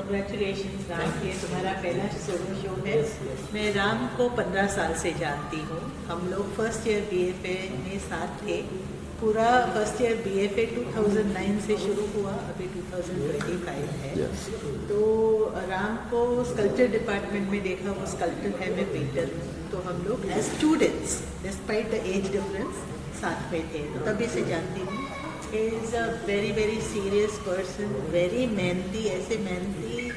Congratulations Ram, ये तुम्हारा पहला सोलो शो है। मैं राम को 15 साल से जानती हूँ। हम लोग फर्स्ट ईयर BFA में साथ थे। पूरा फर्स्ट ईयर BFA 2009 से शुरू हुआ, अभी 2025 है। तो राम को स्कल्पचर डिपार्टमेंट में देखा, वो स्कल्पचर है, मैं पेंटर हूँ। तो हम लोग as students despite the age difference साथ में थे, तो तभी से जानती हूँ। He is a very very serious person, very मेहनती। ऐसे मेहनती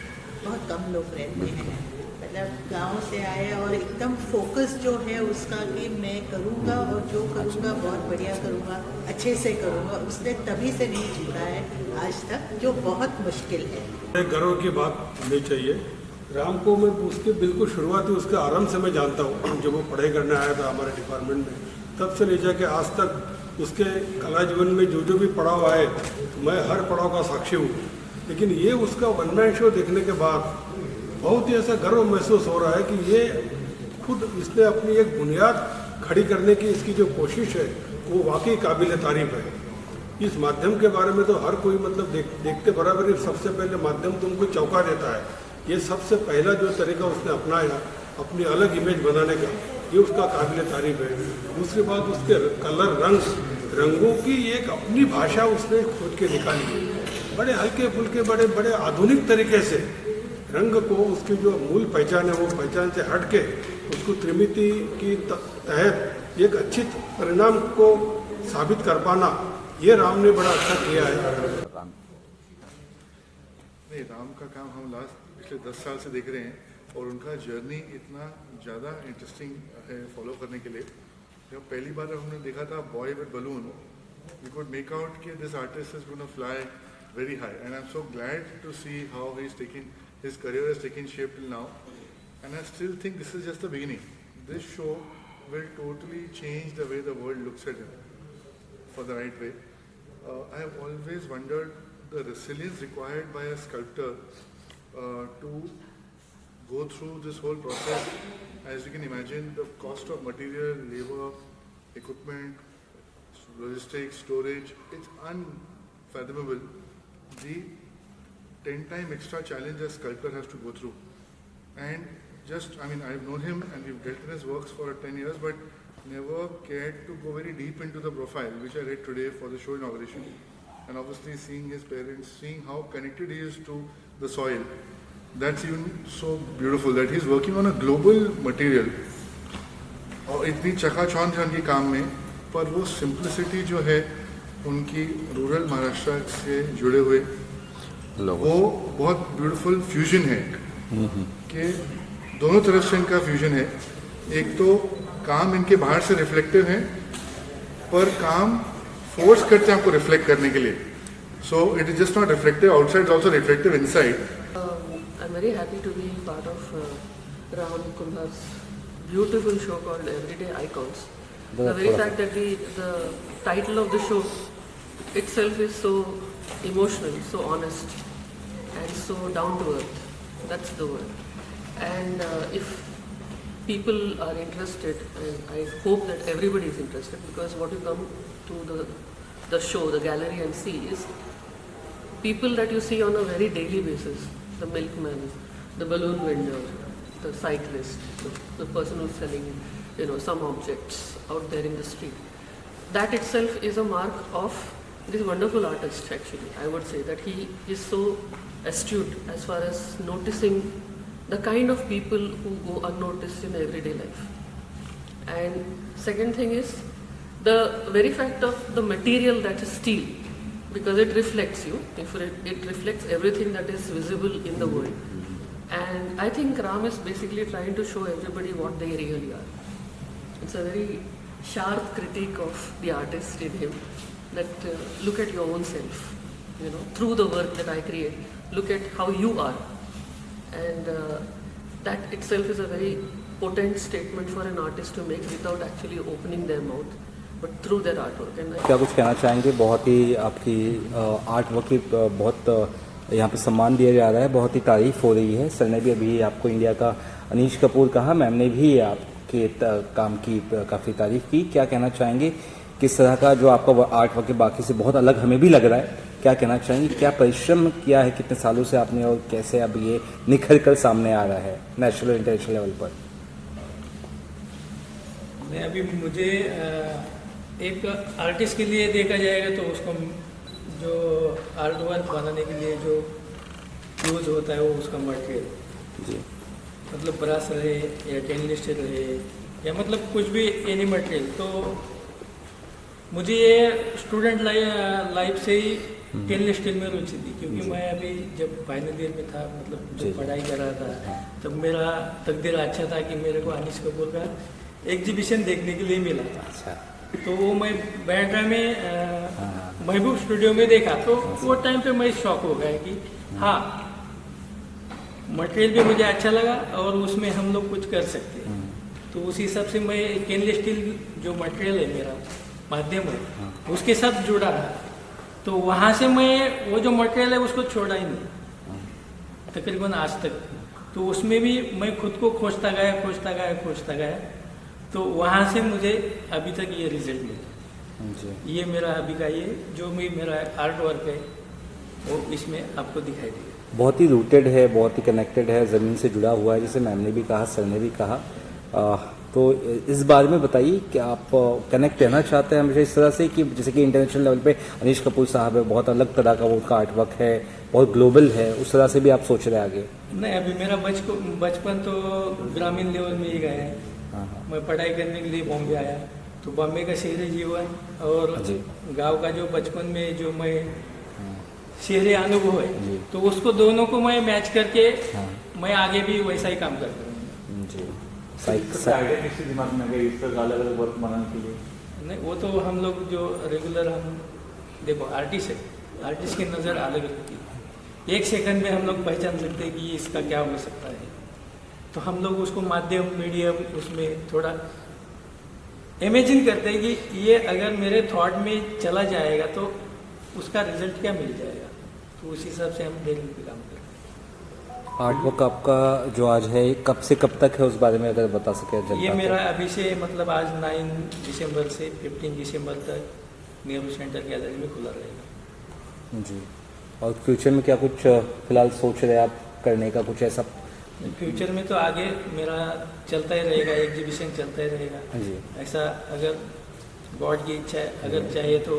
बहुत कम लोग रहते हैं। मतलब गांव से आए और एकदम फोकस जो है उसका कि मैं करूँगा और जो करूँगा बहुत बढ़िया करूँगा, अच्छे से करूँगा, उसने तभी से नहीं छूटा है आज तक, जो बहुत मुश्किल है। गर्व की बात होनी चाहिए। राम को मैं उसके बिल्कुल शुरुआती उसके आरंभ से मैं जानता हूँ। जब वो पढ़ाई करने आया था हमारे डिपार्टमेंट में, तब से ले जाके आज तक उसके कला जीवन में जो जो भी पड़ाव आए, मैं हर पड़ाव का साक्षी हूँ। लेकिन ये उसका वन मैन शो देखने के बाद बहुत ही ऐसा गर्व महसूस हो रहा है कि ये खुद इसने अपनी एक बुनियाद खड़ी करने की इसकी जो कोशिश है वो वाकई काबिल तारीफ है। इस माध्यम के बारे में तो हर कोई मतलब देखते बराबर ही सबसे पहले माध्यम तुमको चौंका देता है। ये सबसे पहला जो तरीका उसने अपनाया अपनी अलग इमेज बनाने का, ये उसका काबिल तारीफ है। दूसरी बात, उसके कलर रंगों की एक अपनी भाषा उसने खोज के निकाली। बड़े हल्के फुल्के बड़े बड़े आधुनिक तरीके से रंग को उसकी जो मूल पहचान है वो पहचान से हट के उसको त्रिमिति की तहत एक अच्छी परिणाम को साबित कर पाना, ये राम ने बड़ा अच्छा किया है। नहीं, राम का काम हम पिछले 10 साल से देख रहे हैं और उनका जर्नी इतना ज़्यादा इंटरेस्टिंग है फॉलो करने के लिए। जब पहली बार हमने देखा था boy with balloon, we could make out कि this artist is gonna fly very high, and I am so glad to see how he is taking his career has taken shape till now, and I still think this is just the beginning. This show will totally change the way the world looks at him for the right way. I have always wondered the resilience required by a sculptor to go through this whole process. As you can imagine, the cost of material, labor, equipment, logistics, storage, it's unfathomable. The 10-time extra challenge a sculptor has to go through. And just, I mean, I've known him and we've dealt in his works for 10 years, but never cared to go very deep into the profile, which I read today for the show inauguration. And obviously seeing his parents, seeing how connected he is to the soil, that's even so beautiful that he's working on a global material. और इतनी चकाचौंध है उनके काम में, पर वो simplicity जो है उनकी रूरल महाराष्ट्र से जुड़े हुए, वो बहुत ब्यूटीफुल फ्यूजन है कि दोनों तरफ से इनका फ्यूजन है। एक तो काम इनके बाहर से रिफ्लेक्टिव है, पर काम फोर्स करते हैं आपको रिफ्लेक्ट करने के लिए। So it is just not reflective outside, also reflective inside. I am very happy to be part of Ram कुंभार's beautiful show called Everyday Icons. The very fact that the title of the show itself is so emotional, so honest, and so down to earth. That's the word. And if people are interested, and I hope that everybody is interested, because what you come to the show, the gallery, and see is people that you see on a very daily basis. The milkman, the balloon vendor, the cyclist, the person who's selling, some objects out there in the street. That itself is a mark of this wonderful artist. Actually, I would say that he is so astute as far as noticing the kind of people who go unnoticed in everyday life. And second thing is the very fact of the material that is steel, because it reflects you. It reflects everything that is visible in the world. And I think Ram is basically trying to show everybody what they really are. It's a very sharp critique of the artist in him, that look at your own self, through the work that I create, look at how you are. And that itself is a very potent statement for an artist to make without actually opening their mouth, but through their artwork. And क्या कुछ कहना चाहेंगे? बहुत ही आपकी art work की बहुत यहाँ पे सम्मान दिया जा रहा है, बहुत ही तारीफ हो रही है। सर ने भी अभी आपको इंडिया का अनीश कपूर कहा, मैम ने भी आपके काम की काफ़ी तारीफ की। क्या कहना चाहेंगे? किस तरह का जो आपका आर्ट वर्क बाकी से बहुत अलग हमें भी लग रहा है, क्या कहना चाहेंगे, क्या परिश्रम किया है कितने सालों से आपने और कैसे अब ये निखर कर सामने आ रहा है नेशनल और इंटरनेशनल लेवल पर? नहीं, अभी मुझे एक आर्टिस्ट के लिए देखा जाएगा तो उसको जो आर्ट वर्क बनाने के लिए जो यूज होता है वो उसका मटेरियल जी मतलब ब्रश रहे या टेनलेस स्टील रहे या मतलब कुछ भी एनी मटेरियल। तो मुझे ये स्टूडेंट लाइफ से ही टेनलेस स्टील में रुचि थी, क्योंकि मैं अभी जब फाइनल ईयर में था मतलब जी। जब पढ़ाई कर रहा था तब मेरा तकदीर अच्छा था कि मेरे को अनिश कपूर का एग्जीबिशन देखने के लिए मिला। अच्छा तो वो मैं बैंड्रा में महबूब स्टूडियो में देखा तो वो टाइम पे मैं शॉक हो गया कि हाँ मटेरियल भी मुझे अच्छा लगा और उसमें हम लोग कुछ कर सकते हैं। तो उस हिसाब से मैं स्टेनलेस स्टील जो मटेरियल है मेरा माध्यम है उसके साथ जुड़ा रहा। तो वहाँ से मैं वो जो मटेरियल है उसको छोड़ा ही नहीं तकरीबन आज तक। तो उसमें भी मैं खुद को खोजता गया तो वहाँ से मुझे अभी तक ये रिजल्ट मिला। जी ये मेरा अभी का ये जो भी मेरा आर्ट वर्क है वो इसमें आपको दिखाई देगा। बहुत ही रूटेड है, बहुत ही कनेक्टेड है, ज़मीन से जुड़ा हुआ है, जैसे मैम ने भी कहा, सर ने भी कहा। तो इस बारे में बताइए कि आप कनेक्ट रहना चाहते हैं हमेशा इस तरह से कि जैसे कि इंटरनेशनल लेवल पे अनिश कपूर साहब है, बहुत अलग तरह का वो उनका आर्ट वर्क है, बहुत ग्लोबल है, उस तरह से भी आप सोच रहे हैं आगे? नहीं, अभी मेरा बचपन तो ग्रामीण लेवल में ही गया है। मैं पढ़ाई करने के लिए बॉम्बे आया तो बॉम्बे का शहरी जीवन और जी। गांव का जो बचपन में जो मैं शहरी अनुभव है जी। तो उसको दोनों को मैं मैच करके हाँ। मैं आगे भी वैसा ही काम करता हूँ। जी आइडिया किसी दिमाग में गई इस तरह अलग अलग वर्क बनाने के लिए? नहीं, वो तो हम लोग जो रेगुलर हम देखो आर्टिस्ट है, आर्टिस्ट की नज़र अलग होती है। एक सेकंड में हम लोग पहचान सकते हैं कि इसका क्या हो सकता है। तो हम लोग उसको माध्यम मीडियम उसमें थोड़ा इमेजिन करते हैं कि ये अगर मेरे थॉट में चला जाएगा तो उसका रिजल्ट क्या मिल जाएगा। तो उस हिसाब से हम डेली पे काम करते हैं। आर्ट वर्क आपका जो आज है कब से कब तक है, उस बारे में अगर बता सके जनता ये को। मेरा अभी से मतलब आज 9 दिसंबर से 15 दिसंबर तक नेहरू सेंटर गैलरी में खुला रहेगा। जी, और फ्यूचर में क्या कुछ फिलहाल सोच रहे हैं आप करने का, कुछ ऐसा? फ्यूचर में तो आगे मेरा चलता ही रहेगा, एग्जीबिशन चलता ही रहेगा। जी। ऐसा अगर गॉड की इच्छा है, अगर चाहिए तो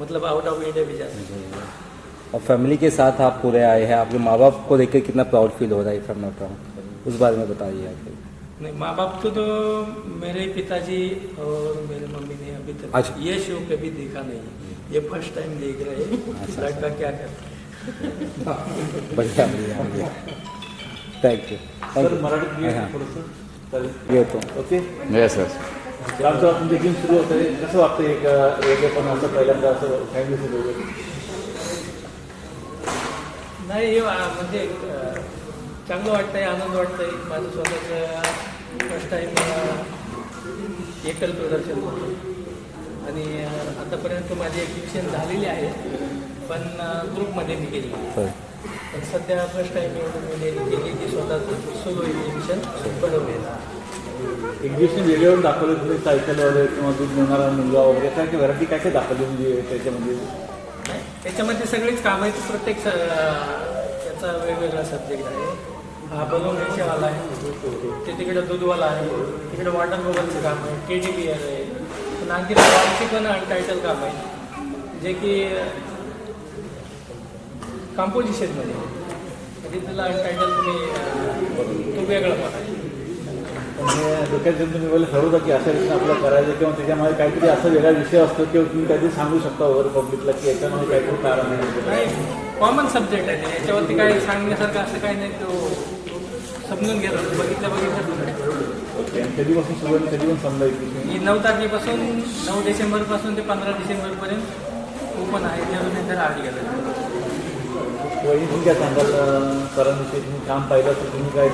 मतलब आउट ऑफ इंडिया भी जा सकते हैं। और फैमिली के साथ आप पूरे आए हैं, आपके माँ बाप को देखकर कितना प्राउड फील हो रहा है, इफ नॉट रॉन्ग, उस बारे में बताइए आखिर। नहीं, माँ बाप तो मेरे पिताजी और मेरे मम्मी ने अभी तक अच्छा। ये शो कभी देखा नहीं, ये फर्स्ट टाइम देख रहे हैं अच्छा। लड़का क्या करता है। बढ़िया बढ़िया बढ़िया, थँक यू सर मराठीत थोडंसं येतो. ओके. येस येस आमचं आपण देखील सुरू होतं आहे. कसं वाटतं एक पण असं पहिल्यांदा असं फॅमिली वगैरे? नाही हे म्हणजे चांगलं वाटतंय, आनंद वाटतंय. माझं स्वतःचं फर्स्ट टाईम एकल प्रदर्शन होतं आणि आतापर्यंत माझी एक्झिबिशन झालेली आहे पण ग्रुपमध्ये मी केली. होय. पण सध्या फर्स्ट टाईम एवढं मी केली की स्वतःचं सोलो एक्झिबिशन बनवलेलं. एक्झिबिशन वेगळं दाखवलं तुम्ही, सायकल वगैरे किंवा दूध देणारा मुलगा वगैरे काय काय व्हरायटी काय काय दाखवली म्हणजे त्याच्यामध्ये? नाही, त्याच्यामध्ये सगळीच काम आहेत. प्रत्येक त्याचा वेगवेगळा सब्जेक्ट आहे. हा बलून रिक्षावाला आहे, ते तिकडे दूधवाला आहे, तिकडे वॉटर बबलचं काम आहे, टेडी बियर आहे. पण आणखी बॉलची पण अनटायटल काम आहे जे की कंपोजिशनमध्ये म्हणजे त्याला अनटायटल तुम्ही तो वेगळा बघा. म्हणजे डोक्यात जर तुम्ही पहिलं ठरवता की अशा रीतीने आपल्याला करायचं किंवा त्याच्यामध्ये काहीतरी असा वेगळा विषय असतो किंवा तुम्ही काहीतरी सांगू शकता वगैरे पब्लिकला की याच्यामध्ये काहीतरी कारण आहे? नाही, कॉमन सब्जेक्ट आहे ते, याच्यावरती काही सांगण्यासारखं असं काही नाही. तो समजून घेतो, बघितलं. ओके. आणि कधीपासून सुरुवात, कधी पण समजायची? ही 9 तारखेपासून 9 डिसेंबरपासून ते 15 डिसेंबरपर्यंत ओपन आहे. Nehru art gallery. वहिनी तुम्ही काय सांगाल सरांविषयी? तुम्ही काम पाहिलं तर तुम्ही काय